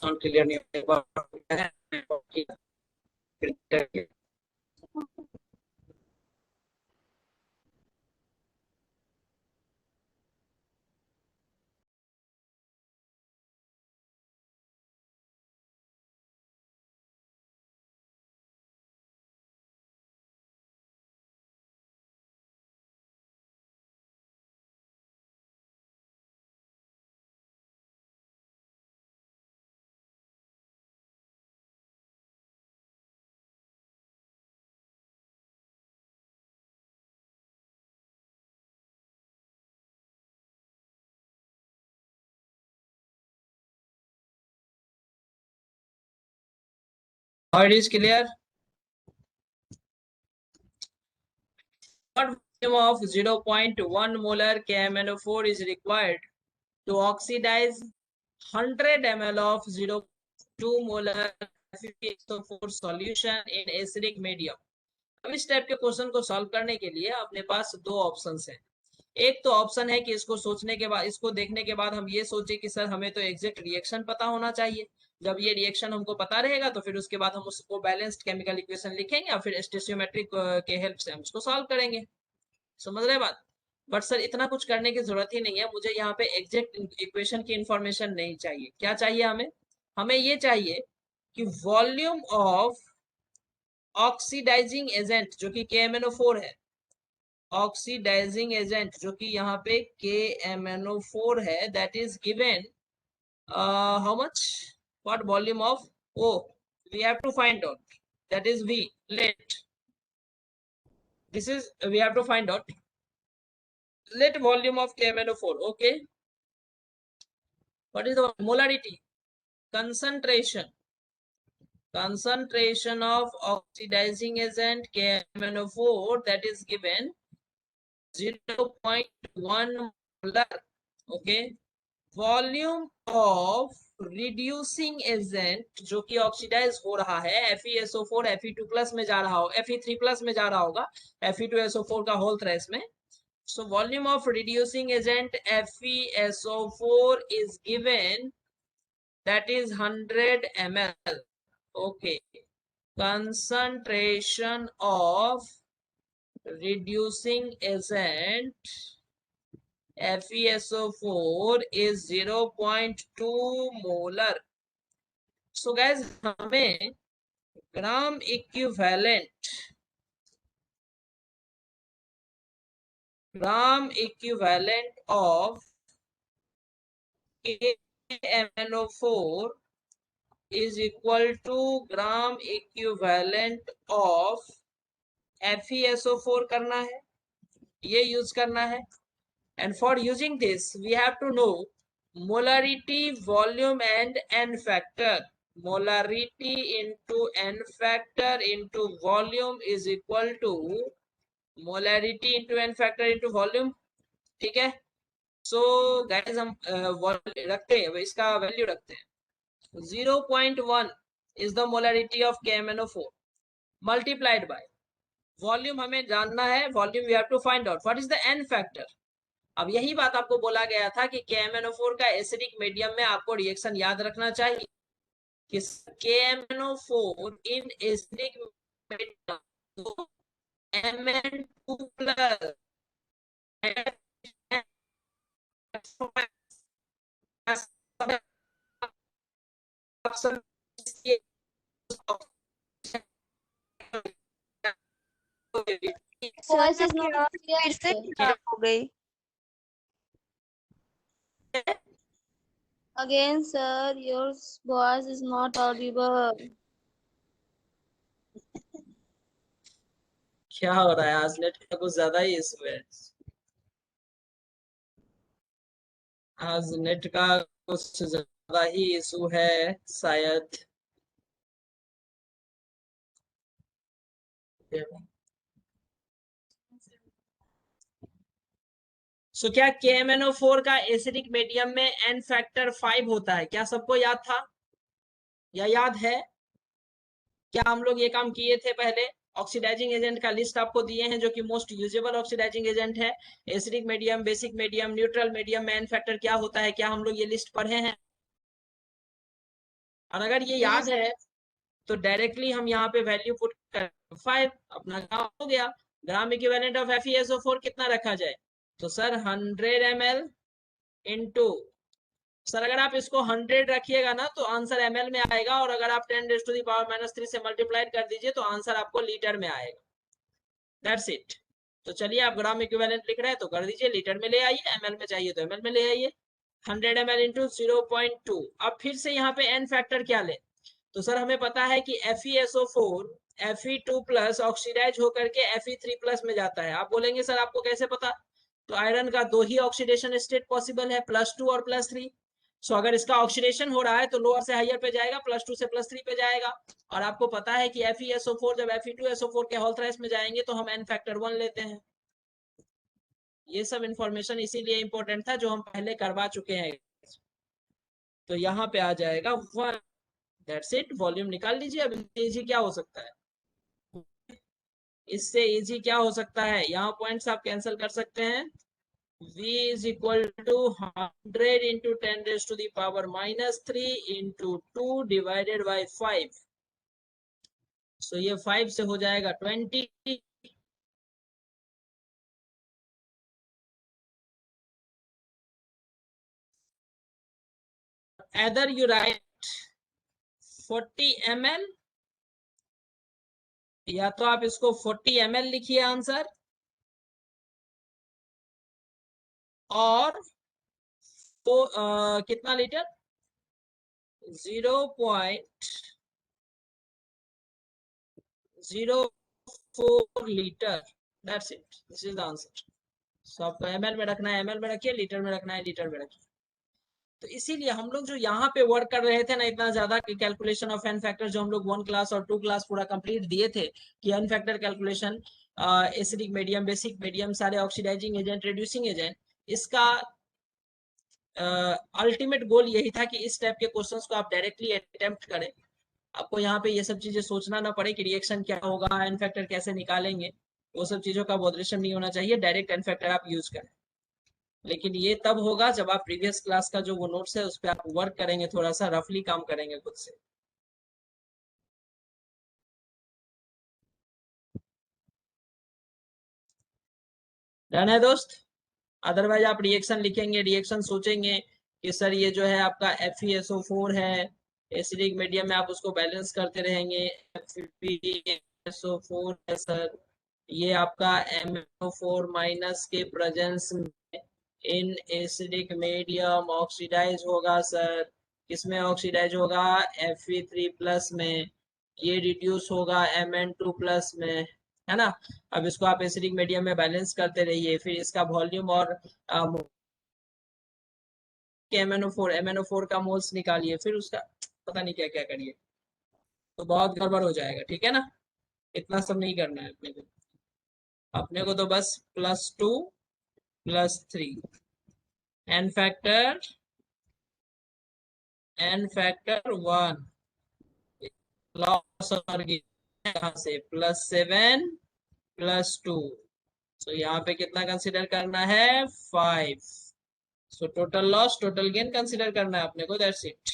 साउंड क्लियर नहीं है। Now it is clear. What volume of 0.1 molar KMnO4 is required to oxidize 100 ml of 0.2 molar FeSO4 solution in acidic medium? अब इस टाइप के क्वेश्चन को सॉल्व करने के लिए अपने पास दो ऑप्शंस हैं। एक तो ऑप्शन है कि इसको सोचने के बाद, इसको देखने के बाद हम ये सोचे कि सर हमें तो एग्जैक्ट रिएक्शन पता होना चाहिए। जब ये रिएक्शन हमको पता रहेगा तो फिर उसके बाद हम उसको बैलेंस्ड केमिकल इक्वेशन लिखेंगे और फिर स्टोइचियोमेट्रिक के हेल्प से हम उसको सॉल्व करेंगे। समझ रहे बात? बट सर इतना कुछ करने की जरूरत ही नहीं है, मुझे यहाँ पे एग्जैक्ट इक्वेशन की इंफॉर्मेशन नहीं चाहिए। क्या चाहिए हमें? हमें ये चाहिए कि वॉल्यूम ऑफ ऑक्सीडाइजिंग एजेंट जो कि KMnO4 है, ऑक्सीडाइजिंग एजेंट जो कि यहाँ पे KMnO4 है, that is given how much, what volume of O we have to find out, that is V. Let this is we have to find out, let volume of KMnO4. okay, what is the molarity, concentration of oxidizing agent KMnO4, that is given 0.1 molar. okay, volume of reducing agent जो कि oxidise हो रहा है, FeSO4 Fe2+ में जा रहा हो, Fe3+ में जा रहा होगा, Fe2SO4 का होल थ्रेस में। So volume of reducing agent FeSO4 is given, that is 100 ml. Okay, concentration of reducing agent FeSO4 is 0.2 molar. So guys, हमें gram equivalent of KMnO4 is equal to gram equivalent of FeSO4 करना है, ये use करना है। And for using this, we have to know molarity, volume and N factor. Molarity into N factor into volume is equal to molarity into N factor into volume. ठीक है? So guys, हम रखते हैं, इसका value रखते हैं। 0.1 is the molarity of KMnO4 multiplied by volume, हमें जानना है volume, we have to find out what is the N factor. अब यही बात आपको बोला गया था कि KMnO4 का एसिडिक मीडियम में आपको रिएक्शन याद रखना चाहिए कि KMnO4 in acidic medium Mn2+ Voice is not clear, फिर से sir. खराब हो गई। Again, sir, your voice is not audible. क्या हो रहा है आज? नेट का कुछ ज्यादा ही इशू है आज, नेट का कुछ ज्यादा ही इशू है शायद। सो क्या KMnO4 का एसिडिक मीडियम में N फैक्टर 5 होता है? क्या सबको याद था या याद है? क्या हम लोग ये काम किए थे पहले? ऑक्सीडाइजिंग एजेंट का लिस्ट आपको दिए हैं जो कि मोस्ट यूजेबल ऑक्सीडाइजिंग एजेंट है। Acidic medium, basic medium, neutral medium में N फैक्टर क्या होता है? क्या हम लोग ये लिस्ट पढ़े हैं? और अगर ये याद है तो डायरेक्टली हम यहाँ पे वैल्यू पुट कर 5, अपना काम हो गया। ग्राम इक्विवेलेंट ऑफ FeSO4 कितना रखा जाए? तो सर 100 ml इंटू, सर अगर आप इसको 100 रखिएगा ना तो आंसर ml में आएगा, और अगर आप 10⁻³ से मल्टीप्लाई कर दीजिए तो आंसर आपको लीटर में आएगा। That's it. तो चलिए आप ग्राम इक्विवेलेंट लिख रहे हैं तो कर दीजिए, लीटर में ले आइए, ml में चाहिए तो ml में ले आइए। 100 ml इंटू 0.2। अब फिर से यहाँ पे n फैक्टर क्या ले? तो सर हमें पता है कि FeSO4 Fe2+ ऑक्सीडाइज होकर के Fe3+ में जाता है। आप बोलेंगे सर आपको कैसे पता? तो आयरन का 2 ही ऑक्सीडेशन स्टेट पॉसिबल है, +2 और +3। सो अगर इसका ऑक्सीडेशन हो रहा है तो लोअर से हायर पे जाएगा, +2 से +3 पे जाएगा। और आपको पता है कि FeSO4 जब Fe2SO4 के होल थ्राइस में जाएंगे तो हम n फैक्टर 1 लेते हैं। ये सब इंफॉर्मेशन इसीलिए इंपॉर्टेंट था जो हम पहले करवा चुके हैं। तो यहाँ पे आ जाएगा 1। That's it. वॉल्यूम निकाल लीजिए। अब इजी क्या हो सकता है? इससे इजी क्या हो सकता है? यहाँ पॉइंट्स आप कैंसिल कर सकते हैं। V is equal to 100 into 10⁻³ into 2 divided by 5। So ये 5 से हो जाएगा 20। Either you write 40 ml या तो आप इसको 40 ml लिखिए आंसर, और तो कितना litre? 0.04 litre. That's it, this is the answer. So आपको ml में रखना है ml में रखिए, लीटर में रखना है लीटर में रखिए। तो इसीलिए हम लोग जो यहाँ पे वर्क कर रहे थे ना इतना ज्यादा कैलकुलेशन ऑफ एन फैक्टर, जो हम लोग 1 क्लास और 2 क्लास पूरा कंप्लीट दिए थे कि n factor calculation, acidic medium, basic medium, सारे ऑक्सीडाइजिंग एजेंट, रिड्यूसिंग एजेंट, इसका अल्टीमेट गोल यही था कि इस टाइप के क्वेश्चंस को आप डायरेक्टली अटेम्प्ट करें। आपको यहाँ पे ये सब चीजें सोचना ना पड़े कि रिएक्शन क्या होगा, एन फैक्टर कैसे निकालेंगे, वो सब चीजों का बॉदरेशन नहीं होना चाहिए, डायरेक्ट एन फैक्टर आप यूज करें। लेकिन ये तब होगा जब आप प्रीवियस क्लास का जो वो नोट्स है उस पर आप वर्क करेंगे, थोड़ा सा रफली काम करेंगे खुद से। डन है दोस्त? अदरवाइज आप रिएक्शन लिखेंगे, रिएक्शन सोचेंगे कि सर ये जो है आपका FeSO4 है, एसिडिक मीडियम में आप उसको बैलेंस करते रहेंगे, FeSO4 है सर, ये आपका MnO4- के प्रेजेंस में इन एसिडिक मीडियम ऑक्सीडाइज होगा सर। किसमें ऑक्सीडाइज होगा? Fe3+ में। ये रिड्यूस होगा Mn2+ में, है ना। अब इसको आप एसिडिक मीडियम में बैलेंस करते रहिए, फिर इसका वॉल्यूम और MnO4 का मोल्स निकालिए, फिर उसका पता नहीं क्या क्या करिए, तो बहुत गड़बड़ हो जाएगा। ठीक है ना, इतना सब नहीं करना है अपने को तो बस +2 +3 n फैक्टर 1 लॉस और यहाँ से +7 +2। तो यहाँ पे कितना कंसिडर करना है? 5। So total loss total gain consider करना है अपने को। That's it.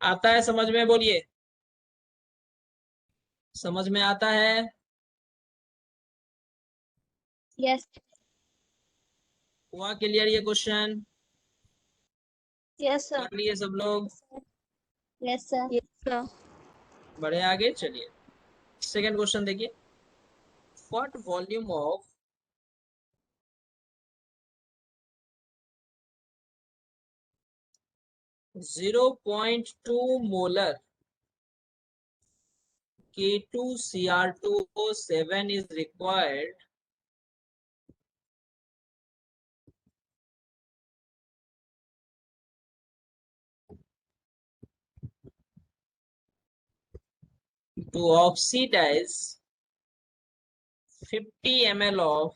आता है समझ में? बोलिए, समझ में आता है? यस हुआ क्लियर ये क्वेश्चन? यस सर कर लिए सब लोग? यस सर बढ़े आगे चलिए। सेकंड क्वेश्चन देखिए। What volume of .2 molar K2Cr2O7 is required to oxidize 50 ml of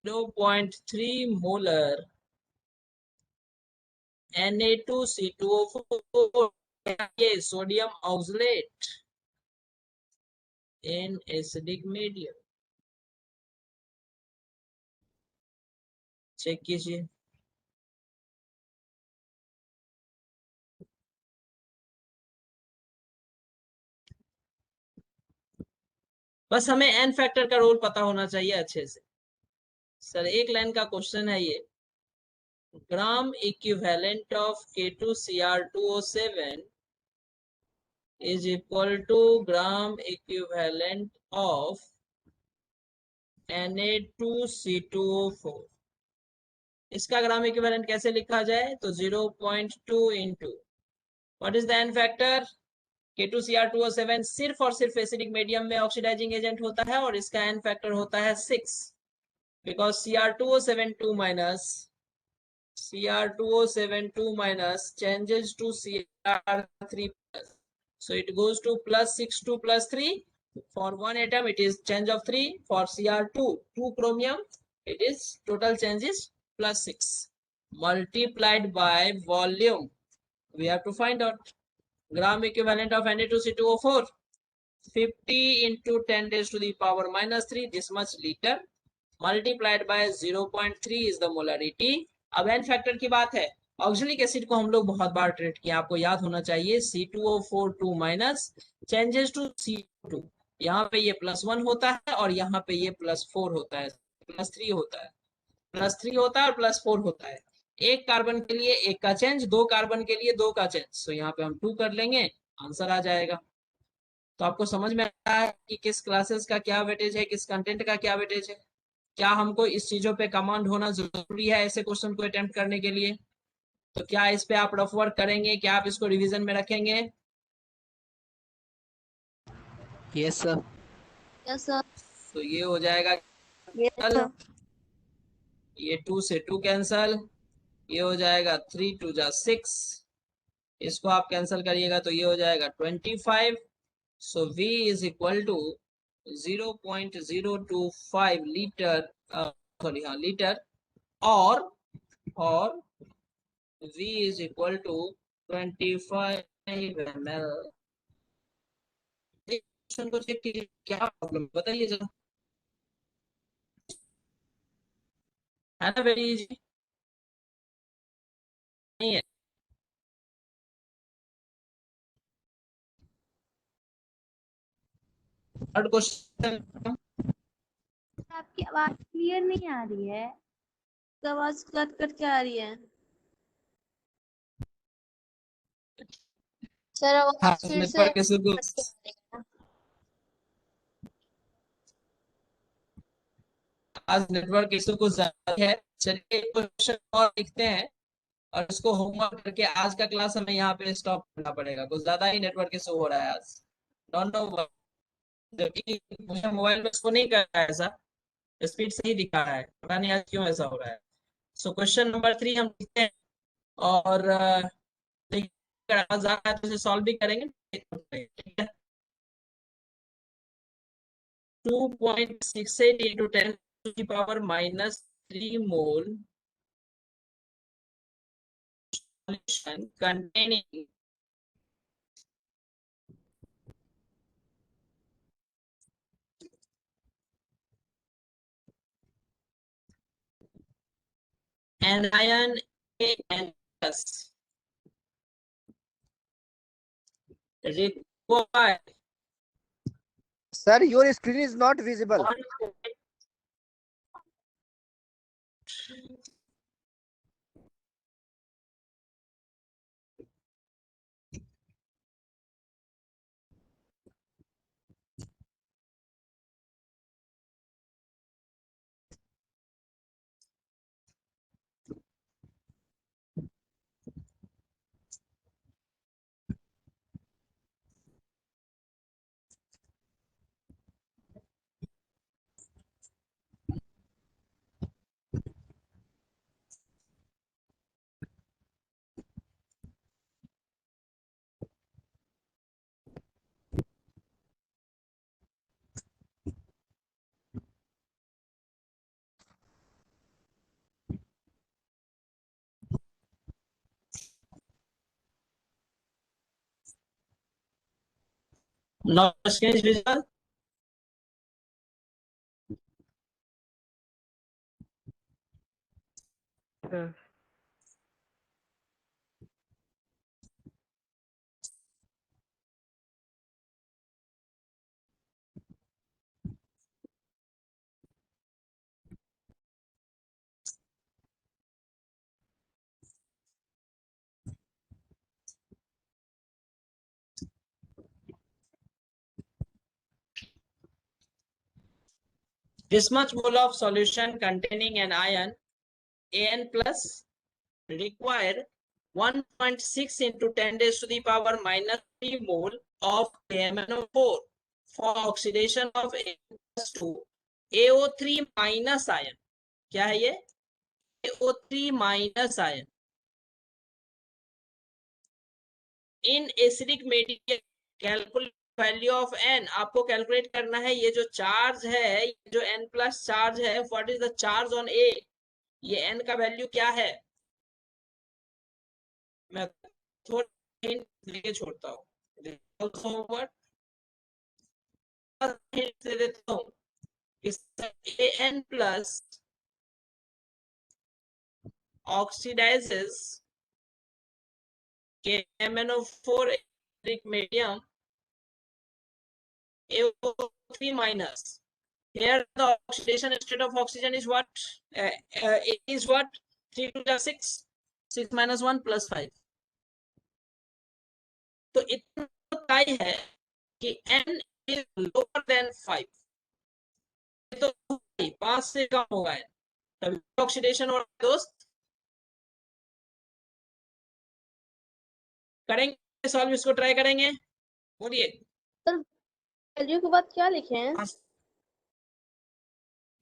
0.3 molar Na2C2O4 sodium oxalate in acidic medium. Check कीजिए। बस हमें एन फैक्टर का रोल पता होना चाहिए अच्छे से। सर एक लाइन का क्वेश्चन है ये, ग्राम equivalent of K2Cr2O7 is equal to gram equivalent of Na2C2O4। इसका ग्राम इक्विवेलेंट कैसे लिखा जाए, तो 0.2 into what is the n factor, K2Cr2O7 सिर्फ और सिर्फ एसिडिक मीडियम में ऑक्सीडाइजिंग एजेंट होता है और इसका एन फैक्टर होता है 6, because Cr2O7 2 minus Cr2O7 2 minus changes to Cr3 plus. So it goes to plus 6 to plus 3. For one atom, it is change of 3. For Cr2, 2 chromium, it is total change is plus 6. Multiplied by volume. We have to find out. Gram equivalent of Na2C2O4. 50 into 10 raised to the power minus 3. This much liter. Multiplied by 0.3 is the molarity. अब N factor की बात है, oxalic acid को हम लोग बहुत बार treat किया, आपको याद होना चाहिए C2O4 2 minus changes to C2, यहाँ पे ये +1 होता है और यहाँ पे ये +4 होता है, +3 होता है, +3 होता है और +4 होता है। एक कार्बन के लिए एक का चेंज, 2 कार्बन के लिए 2 का चेंज, तो यहाँ पे हम 2 कर लेंगे, आंसर आ जाएगा। तो आपको समझ में आ रहा है कि किस क्लासेस का क्या वेटेज है, किस कंटेंट का क्या वेटेज है। क्या हमको इस चीजों पे कमांड होना जरूरी है ऐसे क्वेश्चन को अटेम्प्ट करने के लिए? तो क्या इस पे आप रफ वर्क करेंगे, क्या आप इसको रिवीजन में रखेंगे? Yes sir. Yes sir. तो ये हो जाएगा यस सर। ये 2 से 2 कैंसल, ये हो जाएगा 3 2 जा 6, इसको आप कैंसिल करिएगा तो ये हो जाएगा 25। So V is equal to 0.025 litre, sorry हाँ लीटर, और V is equal to 25 ml। Question को चेक कीजिए क्या प्रॉब्लम बताइए जरा, है ना वेरी इजी? नहीं है? थर्ड क्वेश्चन, आपकी आवाज क्लियर नहीं आ रही है, आवाज कट कट के आ रही है सर। आवाज फिर से नेटवर्क इशू को, कट के आ रही है। आज नेटवर्क इशू कुछ ज्यादा है। चलिए एक क्वेश्चन और लिखते हैं और इसको होमवर्क करके आज का क्लास हमें यहाँ पे स्टॉप करना पड़ेगा, कुछ ज्यादा ही नेटवर्क इशू हो रहा है आज, डोंट नो, जबकि मुझे मोबाइल में इसको नहीं कर रहा है ऐसा, स्पीड से ही दिखा रहा है, पता नहीं आज क्यों ऐसा हो रहा है। सो क्वेश्चन नंबर 3 हम लिखते हैं और अगर आवाज आ रहा है तो इसे सॉल्व भी करेंगे, ठीक है। 2.68 into 10 to the power minus 3 mole solution containing anion A and plus required Sir, your screen is not visible. 1. Now screen is visible. हाँ। This much mole of solution containing an ion An plus require 1.6 into 10 raised to the power minus 3 mole of KMnO4 for oxidation of An plus 2 AO3 minus ion. क्या है ये? AO3 minus ion in acidic medium. Calculate value of n. आपको calculate करना है ये जो charge है, जो n प्लस चार्ज है, what is the charge on A. ये n का वैल्यू क्या है? मैं थोड़ा हिंट देके छोड़ता हूँ, हिंट दे देता हूँ. An plus oxidizes KMnO4 acidic medium AO3 minus. Here the oxidation state of oxygen is what? Is what? 3 to the 6. 6 minus 1 plus 5. तो इतना तय है कि n is lower than 5. तो 5 से कम होगा n. तभी ऑक्सीडेशन हो रहा है दोस्त. करेंगे सॉल्व, इसको ट्राई करेंगे. बोलिए. वैल्यू के बाद क्या लिखे हैं?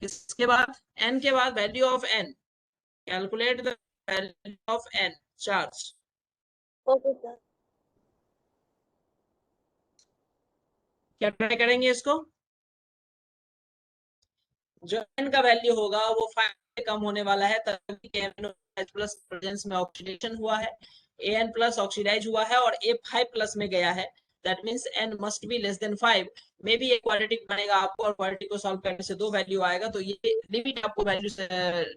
इसके बाद n के बाद value of n. Calculate the value of n charge. Okay sir. क्या ट्राई करेंगे इसको? जो n का वैल्यू होगा वो 5 से कम होने वाला है, तभी KMnO प्लस प्रेजेंस में ऑक्सीडेशन हुआ है, An प्लस ऑक्सीडाइज हुआ है और A5 प्लस में गया है. That means n must be less than 5. May be एक क्वाड्रेटिक बनेगा आपको, और क्वाड्रेटिक को सॉल्व करने से 2 वैल्यू आएगा, तो ये लिमिट आपको वैल्यू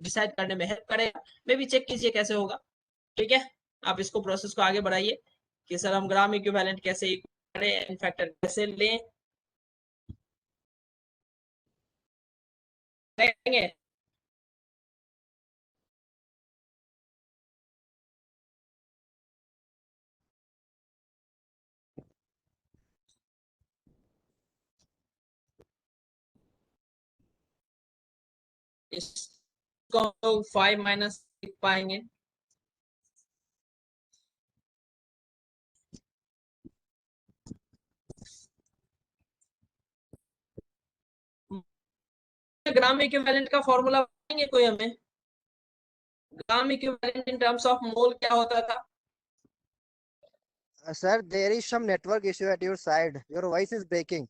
डिसाइड करने में हेल्प करेगा. मे बी चेक कीजिए कैसे होगा. ठीक है, आप इसको प्रोसेस को आगे बढ़ाइए कि सर हम ग्राम इक्विवेलेंट कैसे करें, n फैक्टर कैसे लें. करेंगे. इसको 5 माइनस लिख पाएंगे. ग्राम इक्विवेलेंट का फॉर्मूला बताएंगे कोई हमें? Gram equivalent in terms of mole क्या होता था? Sir, there is some network issue at your side. Your voice is breaking.